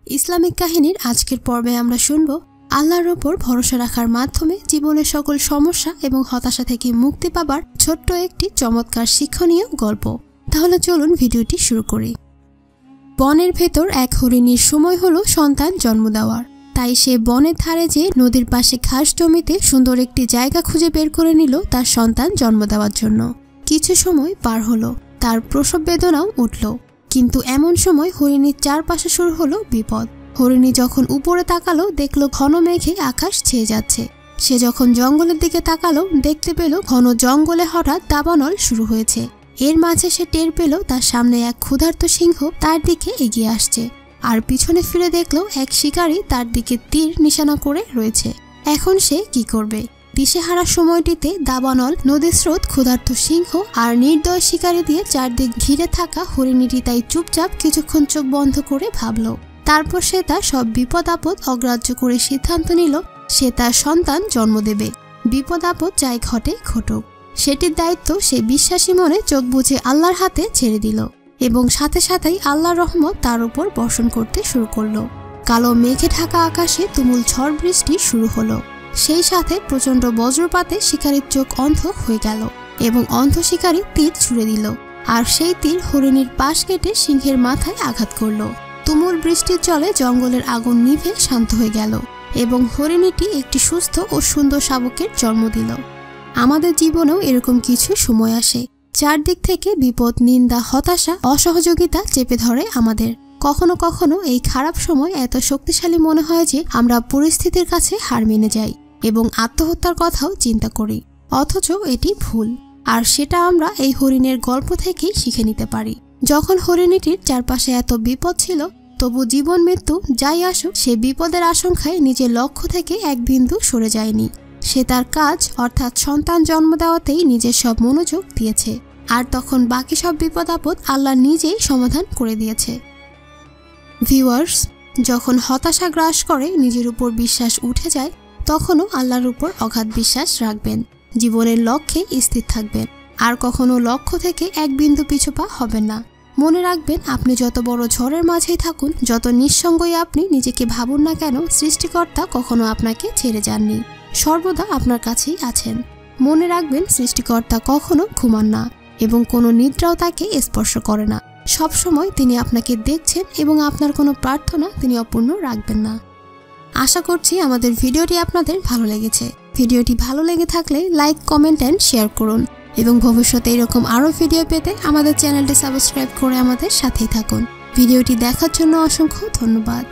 Islamic কাহিনীর আজকের পর্বে আমরা শুনব আল্লাহর উপর ভরসা রাখার মাধ্যমে জীবনের সকল সমস্যা এবং হতাশা থেকে মুক্তি পাবার ছোট্ট একটি চমৎকার শিক্ষণীয় গল্প। তাহলে চলুন ভিডিওটি শুরু করি। বনের ভেতর এক হরিণীর সময় হলো সন্তান জন্ম দেওয়ার। তাই সে বনের ধারে যে নদীর পাশে ঘাস জমিতে সুন্দর একটি জায়গা খুঁজে বের করে নিল তার সন্তান জন্ম দেওয়ার জন্য। কিছু সময় পার হলো, তার প্রসব বেদনাও উঠল, কিন্তু এমন সময় হরিণীর চারপাশে শুরু হলো বিপদ। হরিণী যখন উপরে তাকালো দেখলো ঘন মেঘে আকাশ ছেয়ে যাচ্ছে। সে যখন জঙ্গলের দিকে তাকালো দেখতে পেল ঘন জঙ্গলে হঠাৎ দাবানল শুরু হয়েছে। এর মাঝে সে টের পেল তার সামনে এক ক্ষুধার্ত সিংহ তার দিকে এগিয়ে আসছে, আর পিছনে ফিরে দেখলো এক শিকারী তার দিকে তীর নিশানা করে রয়েছে। এখন সে কি করবে? দিশেহারা সময়টিতে দাবানল, নদীর স্রোত, ক্ষুধার্ত সিংহ আর নির্দয় শিকারী দিয়ে চারদিক ঘিরে থাকা হরিণীটি তাই চুপচাপ কিছুক্ষণ চোখ বন্ধ করে ভাবল। তারপর সে তার সব বিপদ আপদ অগ্রাহ্য করে সিদ্ধান্ত নিল সে তার সন্তান জন্ম দেবে। বিপদ আপদ যাই ঘটে ঘটুক, সেটির দায়িত্ব সে বিশ্বাসী মনে চোখ বুজে আল্লাহর হাতে ছেড়ে দিল, এবং সাথে সাথেই আল্লাহর রহমত তার উপর বর্ষণ করতে শুরু করলো। কালো মেঘে ঢাকা আকাশে তুমুল ঝড় বৃষ্টি শুরু হলো। সেই সাথে প্রচন্ড বজ্রপাতে শিকারীর চোখ অন্ধ হয়ে গেল এবং অন্ধ শিকারী তীর ছুড়ে দিল, আর সেই তীর হরিণীর পাশ কেটে সিংহের মাথায় আঘাত করল। তুমুল বৃষ্টির জলে জঙ্গলের আগুন নিভে শান্ত হয়ে গেল এবং হরিণীটি একটি সুস্থ ও সুন্দর শাবকের জন্ম দিল। আমাদের জীবনেও এরকম কিছু সময় আসে, চারদিক থেকে বিপদ, নিন্দা, হতাশা, অসহযোগিতা চেপে ধরে আমাদের। কখনো কখনো এই খারাপ সময় এত শক্তিশালী মনে হয় যে আমরা পরিস্থিতির কাছে হার মেনে যাই এবং আত্মহত্যার কথাও চিন্তা করি, অথচ এটি ভুল। আর সেটা আমরা এই হরিণের গল্প থেকেই শিখে নিতে পারি। যখন হরিণীটির চারপাশে এত বিপদ ছিল, তবু জীবন মৃত্যু যাই আসুক সে বিপদের আশঙ্কায় নিজের লক্ষ্য থেকে এক বিন্দু সরে যায়নি। সে তার কাজ অর্থাৎ সন্তান জন্ম দেওয়াতেই নিজের সব মনোযোগ দিয়েছে, আর তখন বাকি সব বিপদ আপদ আল্লাহ নিজেই সমাধান করে দিয়েছে। ভিউয়ার্স, যখন হতাশা গ্রাস করে, নিজের উপর বিশ্বাস উঠে যায়, তখনও আল্লাহর উপর অগাধ বিশ্বাস রাখবেন, জীবনের লক্ষ্যে স্থির থাকবেন, আর কখনো লক্ষ্য থেকে এক বিন্দু পিছুপা হবেন না। মনে রাখবেন, আপনি যত বড় ঝড়ের মাঝেই থাকুন, যত নিঃসঙ্গই আপনি নিজেকে ভাবুন না কেন, সৃষ্টিকর্তা কখনো আপনাকে ছেড়ে যাননি, সর্বদা আপনার কাছেই আছেন। মনে রাখবেন, সৃষ্টিকর্তা কখনো ঘুমান না এবং কোনো নিদ্রাও তাকে স্পর্শ করে না। সবসময় তিনি আপনাকে দেখছেন এবং আপনার কোনো প্রার্থনা তিনি অপূর্ণ রাখবেন না। আশা করছি আমাদের ভিডিওটি আপনাদের ভালো লেগেছে। ভিডিওটি ভালো লেগে থাকলে লাইক, কমেন্ট অ্যান্ড শেয়ার করুন, এবং ভবিষ্যতে এরকম আরও ভিডিও পেতে আমাদের চ্যানেলটি সাবস্ক্রাইব করে আমাদের সাথেই থাকুন। ভিডিওটি দেখার জন্য অসংখ্য ধন্যবাদ।